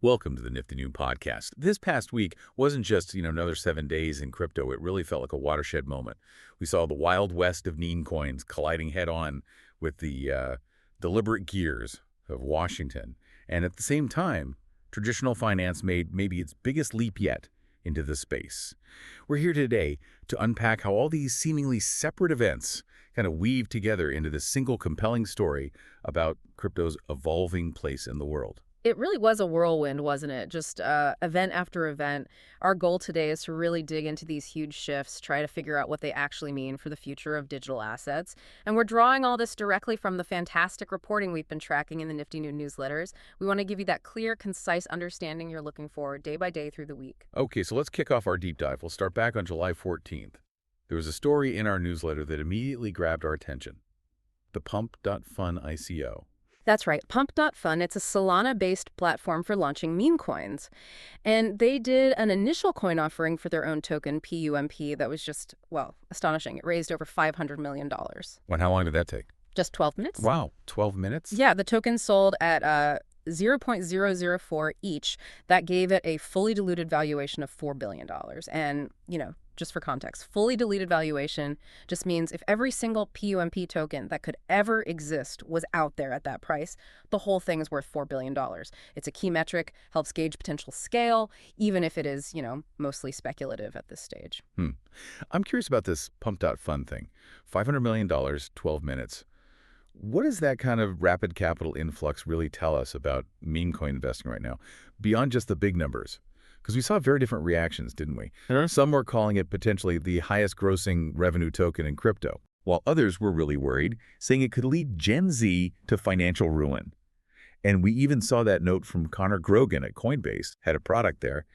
Welcome to the Nifty Noon Podcast. This past week wasn't just, another 7 days in crypto. It really felt like a watershed moment. We saw the wild west of meme coins colliding head-on with the deliberate gears of Washington. And at the same time, traditional finance made maybe its biggest leap yet into the space. We're here today to unpack how all these seemingly separate events kind of weave together into this single compelling story about crypto's evolving place in the world. It really was a whirlwind, wasn't it? Just event after event. Our goal today is to really dig into these huge shifts, try to figure out what they actually mean for the future of digital assets. And we're drawing all this directly from the fantastic reporting we've been tracking in the Nifty Noon newsletters. We want to give you that clear, concise understanding you're looking for day by day through the week. Okay, so let's kick off our deep dive. We'll start back on July 14th. There was a story in our newsletter that immediately grabbed our attention. The Pump.fun ICO. That's right. Pump.fun, it's a Solana-based platform for launching meme coins. And they did an initial coin offering for their own token, PUMP, that was just, well, astonishing. It raised over $500 million. And how long did that take? Just 12 minutes. Wow, 12 minutes? Yeah, the token sold at 0.004 each. That gave it a fully diluted valuation of $4 billion. And, just for context, fully diluted valuation just means if every single PUMP token that could ever exist was out there at that price, the whole thing is worth $4 billion. It's a key metric, helps gauge potential scale, even if it is, mostly speculative at this stage. I'm curious about this Pump.fun thing. $500 million, 12 minutes. What does that kind of rapid capital influx really tell us about meme coin investing right now, beyond just the big numbers? Because we saw very different reactions, didn't we? Some were calling it potentially the highest grossing revenue token in crypto, while others were really worried, saying it could lead Gen Z to financial ruin. And we even saw that note from Connor Grogan at Coinbase, had a product there.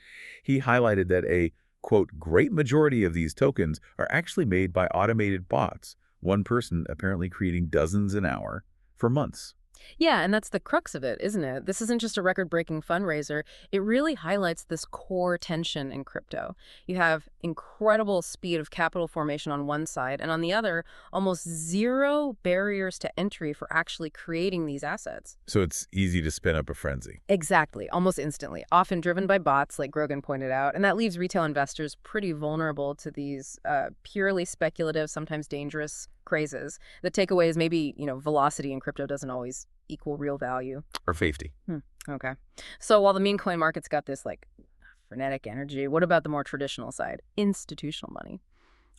He highlighted that a, quote, great majority of these tokens are actually made by automated bots, one person apparently creating dozens an hour for months. Yeah, and that's the crux of it, isn't it? This isn't just a record-breaking fundraiser. It really highlights this core tension in crypto. You have incredible speed of capital formation on one side, and on the other, almost zero barriers to entry for actually creating these assets. So it's easy to spin up a frenzy. Exactly, almost instantly, often driven by bots, like Grogan pointed out, and that leaves retail investors pretty vulnerable to these purely speculative, sometimes dangerous crazes. The takeaway is maybe, velocity in crypto doesn't always equal real value. Or safety. Okay. So while the meme coin market's got this, frenetic energy, what about the more traditional side? Institutional money.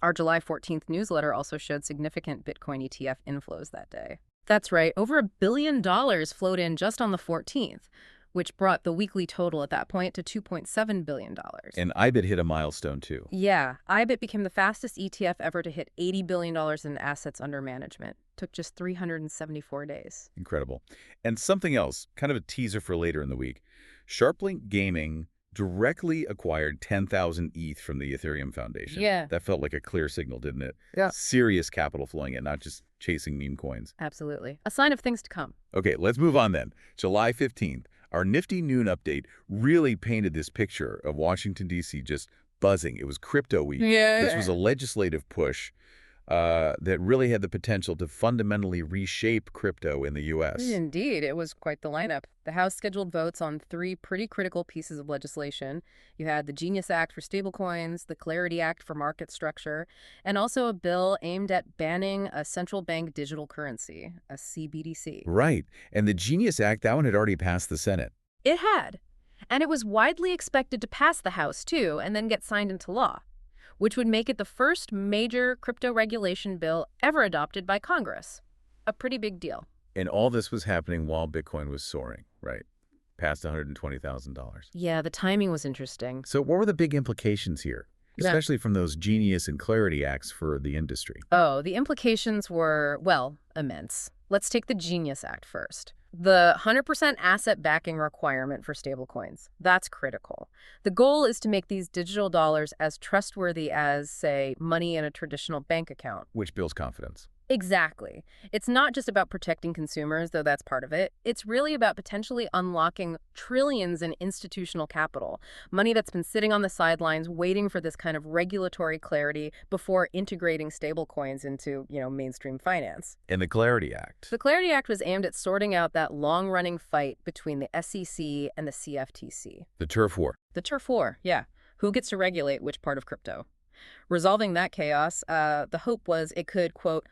Our July 14th newsletter also showed significant Bitcoin ETF inflows that day. That's right. Over $1 billion flowed in just on the 14th, which brought the weekly total at that point to $2.7 billion. And IBIT hit a milestone, too. Yeah, IBIT became the fastest ETF ever to hit $80 billion in assets under management. Took just 374 days. Incredible. And something else, kind of a teaser for later in the week. SharpLink Gaming directly acquired 10,000 ETH from the Ethereum Foundation. Yeah. That felt like a clear signal, didn't it? Yeah. Serious capital flowing in, not just chasing meme coins. Absolutely. A sign of things to come. Okay, let's move on then. July 15th. Our Nifty Noon update really painted this picture of Washington, D.C. just buzzing. It was crypto week. Yeah. This was a legislative push that really had the potential to fundamentally reshape crypto in the U.S. Indeed, it was quite the lineup. The House scheduled votes on 3 pretty critical pieces of legislation. You had the Genius Act for stablecoins, the Clarity Act for market structure, and also a bill aimed at banning a central bank digital currency, a CBDC. Right. And the Genius Act, that one had already passed the Senate. It had. And it was widely expected to pass the House, too, and then get signed into law, which would make it the first major crypto regulation bill ever adopted by Congress. A pretty big deal. And all this was happening while Bitcoin was soaring, right? Past $120,000. Yeah, the timing was interesting. So what were the big implications here, especially from those Genius and Clarity Acts for the industry? Oh, the implications were, well, immense. Let's take the Genius Act first. The 100% asset backing requirement for stablecoins. That's critical. The goal is to make these digital dollars as trustworthy as, say, money in a traditional bank account. Which builds confidence. Exactly. It's not just about protecting consumers, though that's part of it. It's really about potentially unlocking trillions in institutional capital, money that's been sitting on the sidelines waiting for this kind of regulatory clarity before integrating stablecoins into, mainstream finance. In the Clarity Act. The Clarity Act was aimed at sorting out that long-running fight between the SEC and the CFTC. The turf war. The turf war, yeah. Who gets to regulate which part of crypto? Resolving that chaos, the hope was it could, quote,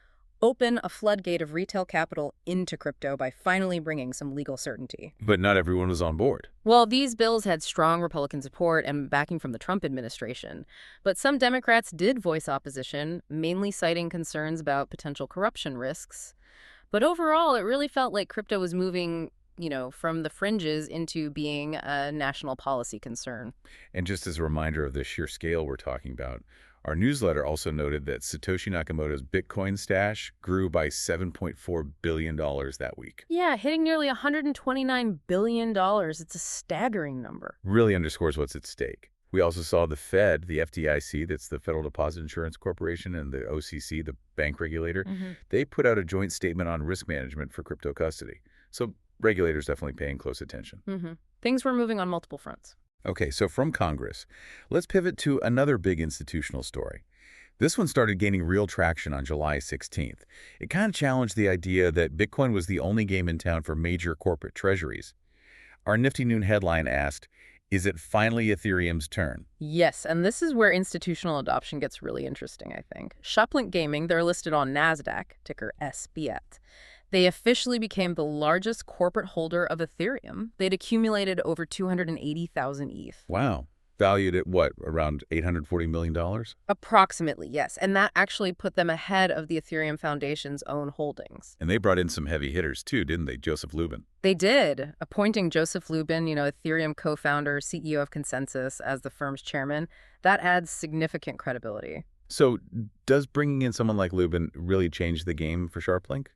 open a floodgate of retail capital into crypto by finally bringing some legal certainty. But not everyone was on board. Well, these bills had strong Republican support and backing from the Trump administration. But some Democrats did voice opposition, mainly citing concerns about potential corruption risks. But overall, it really felt like crypto was moving, from the fringes into being a national policy concern. And just as a reminder of the sheer scale we're talking about, our newsletter also noted that Satoshi Nakamoto's Bitcoin stash grew by $7.4 billion that week. Yeah, hitting nearly $129 billion. It's a staggering number. Really underscores what's at stake. We also saw the Fed, the FDIC, that's the Federal Deposit Insurance Corporation, and the OCC, the bank regulator, they put out a joint statement on risk management for crypto custody. So regulators definitely paying close attention. Things were moving on multiple fronts. Okay, so from Congress, let's pivot to another big institutional story. This one started gaining real traction on July 16th. It kind of challenged the idea that Bitcoin was the only game in town for major corporate treasuries. Our Nifty Noon headline asked, is it finally Ethereum's turn? Yes, and this is where institutional adoption gets really interesting, I think. SharpLink Gaming, they're listed on NASDAQ, ticker SBT. They officially became the largest corporate holder of Ethereum. They'd accumulated over 280,000 ETH. Wow. Valued at what, around $840 million? Approximately, yes. And that actually put them ahead of the Ethereum Foundation's own holdings. And they brought in some heavy hitters too, didn't they? Joseph Lubin. They did. Appointing Joseph Lubin, Ethereum co-founder, CEO of Consensus, as the firm's chairman, that adds significant credibility. So does bringing in someone like Lubin really change the game for SharpLink?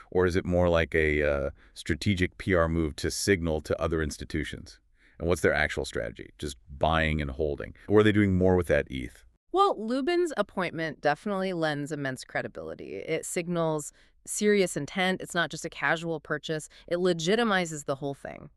Or is it more like a strategic PR move to signal to other institutions? And what's their actual strategy? Just buying and holding? Or are they doing more with that ETH? Well, Lubin's appointment definitely lends immense credibility. It signals serious intent. It's not just a casual purchase. It legitimizes the whole thing.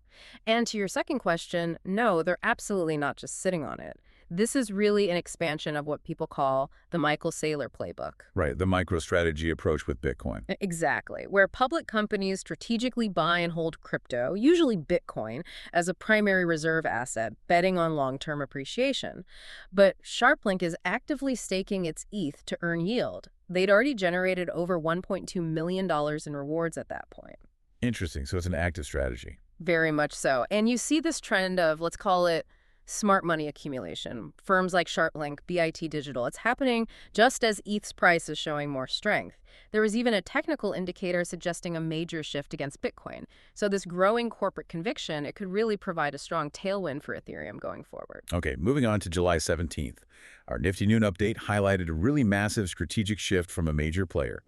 And to your second question, no, they're absolutely not just sitting on it. This is really an expansion of what people call the Michael Saylor playbook. Right, the MicroStrategy approach with Bitcoin. Exactly, where public companies strategically buy and hold crypto, usually Bitcoin, as a primary reserve asset, betting on long-term appreciation. But SharpLink is actively staking its ETH to earn yield. They'd already generated over $1.2 million in rewards at that point. Interesting, so it's an active strategy. Very much so. And you see this trend of, let's call it, smart money accumulation. Firms like SharpLink, BIT Digital, it's happening just as ETH's price is showing more strength. There was even a technical indicator suggesting a major shift against Bitcoin. So this growing corporate conviction, it could really provide a strong tailwind for Ethereum going forward. Okay, moving on to July 17th. Our Nifty Noon update highlighted a really massive strategic shift from a major player.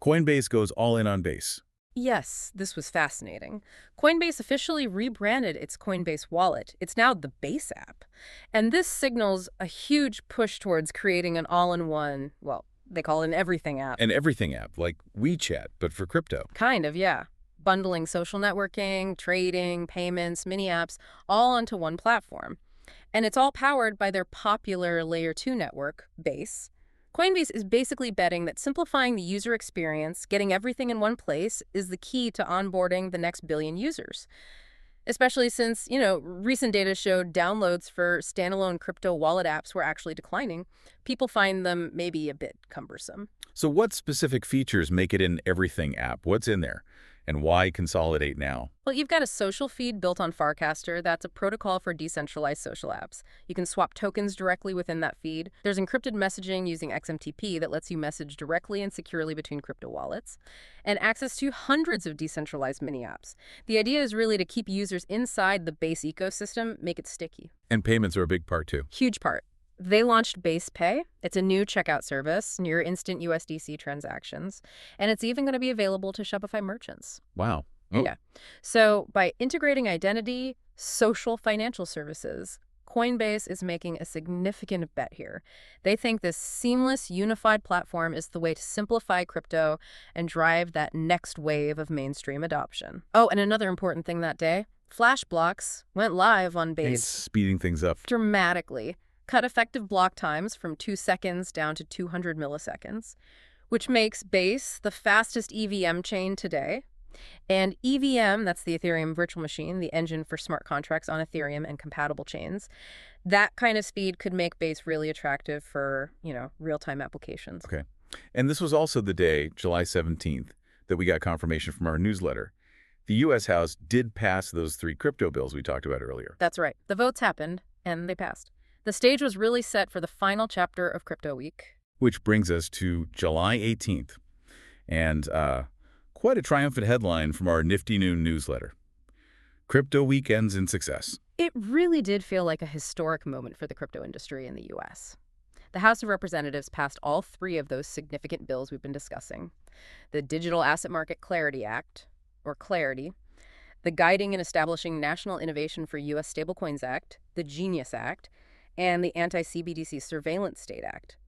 Coinbase goes all in on Base. Yes, this was fascinating. Coinbase officially rebranded its Coinbase wallet. It's now the Base app. And this signals a huge push towards creating an all-in-one, well, they call it an everything app. An everything app, like WeChat, but for crypto. Kind of, yeah. Bundling social networking, trading, payments, mini apps, all onto one platform. And it's all powered by their popular Layer 2 network, Base. Coinbase is basically betting that simplifying the user experience, getting everything in one place, is the key to onboarding the next billion users. Especially since, recent data showed downloads for standalone crypto wallet apps were actually declining. People find them maybe a bit cumbersome. So what specific features make it an everything app? What's in there? And why consolidate now? Well, you've got a social feed built on Farcaster. That's a protocol for decentralized social apps. You can swap tokens directly within that feed. There's encrypted messaging using XMTP that lets you message directly and securely between crypto wallets, and access to hundreds of decentralized mini apps. The idea is really to keep users inside the Base ecosystem, make it sticky. And payments are a big part too. Huge part. They launched Base Pay. It's a new checkout service, near instant USDC transactions, and it's even going to be available to Shopify merchants. Wow. Oh. Yeah. So by integrating identity, social financial services, Coinbase is making a significant bet here. They think this seamless, unified platform is the way to simplify crypto and drive that next wave of mainstream adoption. Oh, and another important thing that day, Flash blocks went live on It's Base speeding things up. dramatically, cut effective block times from 2 seconds down to 200 milliseconds, which makes Base the fastest EVM chain today. And EVM, that's the Ethereum virtual machine, the engine for smart contracts on Ethereum and compatible chains, that kind of speed could make Base really attractive for, real-time applications. Okay. And this was also the day, July 17th, that we got confirmation from our newsletter. The U.S. House did pass those 3 crypto bills we talked about earlier. That's right. The votes happened, and they passed. The stage was really set for the final chapter of Crypto Week. Which brings us to July 18th. And quite a triumphant headline from our Nifty Noon newsletter. Crypto Week ends in success. It really did feel like a historic moment for the crypto industry in the U.S. The House of Representatives passed all 3 of those significant bills we've been discussing. The Digital Asset Market Clarity Act, or Clarity, the Guiding and Establishing National Innovation for U.S. Stablecoins Act, the Genius Act, and the Anti-CBDC Surveillance State Act,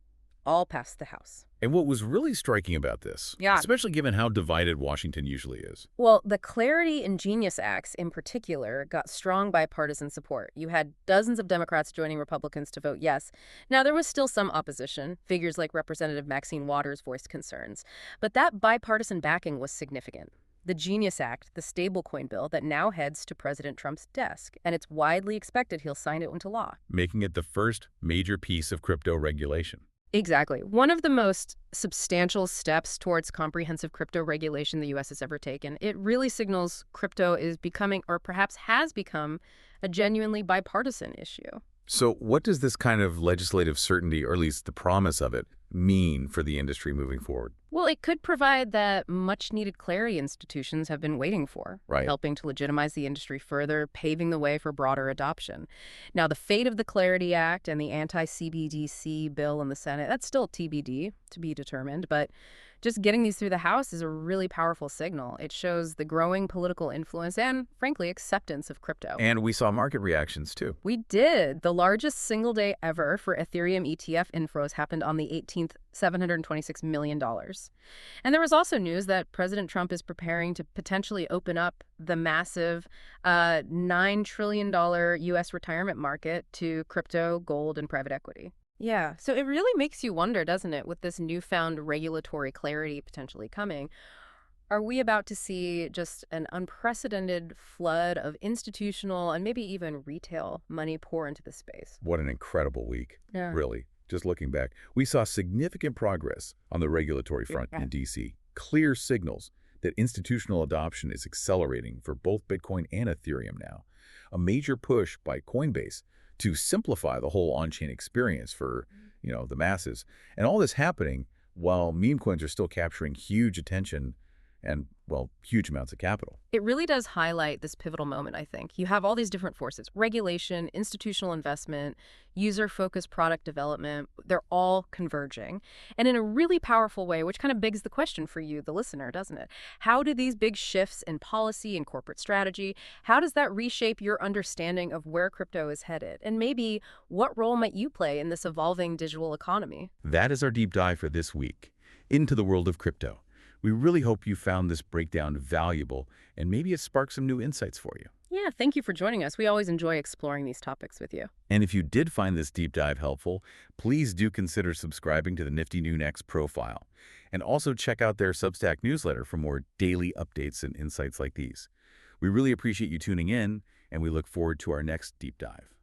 all passed the House. And what was really striking about this, especially given how divided Washington usually is. Well, the Clarity and Genius Acts in particular got strong bipartisan support. You had dozens of Democrats joining Republicans to vote yes. Now, there was still some opposition. Figures like Representative Maxine Waters voiced concerns. But that bipartisan backing was significant. The Genius Act, the stablecoin bill that now heads to President Trump's desk, and it's widely expected he'll sign it into law. Making it the first major piece of crypto regulation. Exactly. One of the most substantial steps towards comprehensive crypto regulation the U.S. has ever taken. It really signals crypto is becoming, or perhaps has become, a genuinely bipartisan issue. So what does this kind of legislative certainty, or at least the promise of it, mean for the industry moving forward? Well, it could provide that much-needed clarity institutions have been waiting for, Right. helping to legitimize the industry further, paving the way for broader adoption. Now, the fate of the Clarity Act and the anti-CBDC bill in the Senate, that's still TBD, to be determined, but just getting these through the House is a really powerful signal. It shows the growing political influence and, frankly, acceptance of crypto. And we saw market reactions, too. We did. The largest single day ever for Ethereum ETF inflows happened on the 18th, $726 million. And there was also news that President Trump is preparing to potentially open up the massive $9 trillion U.S. retirement market to crypto, gold, and private equity. Yeah, so it really makes you wonder, doesn't it, with this newfound regulatory clarity potentially coming, are we about to see just an unprecedented flood of institutional and maybe even retail money pour into the space? What an incredible week, Yeah. really. Just looking back, we saw significant progress on the regulatory front in D.C. Clear signals that institutional adoption is accelerating for both Bitcoin and Ethereum now. A major push by Coinbase to simplify the whole on-chain experience for, the masses. And all this happening while meme coins are still capturing huge attention and, huge amounts of capital. It really does highlight this pivotal moment, I think. You have all these different forces: regulation, institutional investment, user-focused product development. They're all converging. And in a really powerful way, which kind of begs the question for you, the listener, doesn't it? How do these big shifts in policy and corporate strategy, how does that reshape your understanding of where crypto is headed? And maybe what role might you play in this evolving digital economy? That is our deep dive for this week into the world of crypto. We really hope you found this breakdown valuable and maybe it sparked some new insights for you. Yeah, thank you for joining us. We always enjoy exploring these topics with you. And if you did find this deep dive helpful, please do consider subscribing to the Nifty Noon X profile. And also check out their Substack newsletter for more daily updates and insights like these. We really appreciate you tuning in, and we look forward to our next deep dive.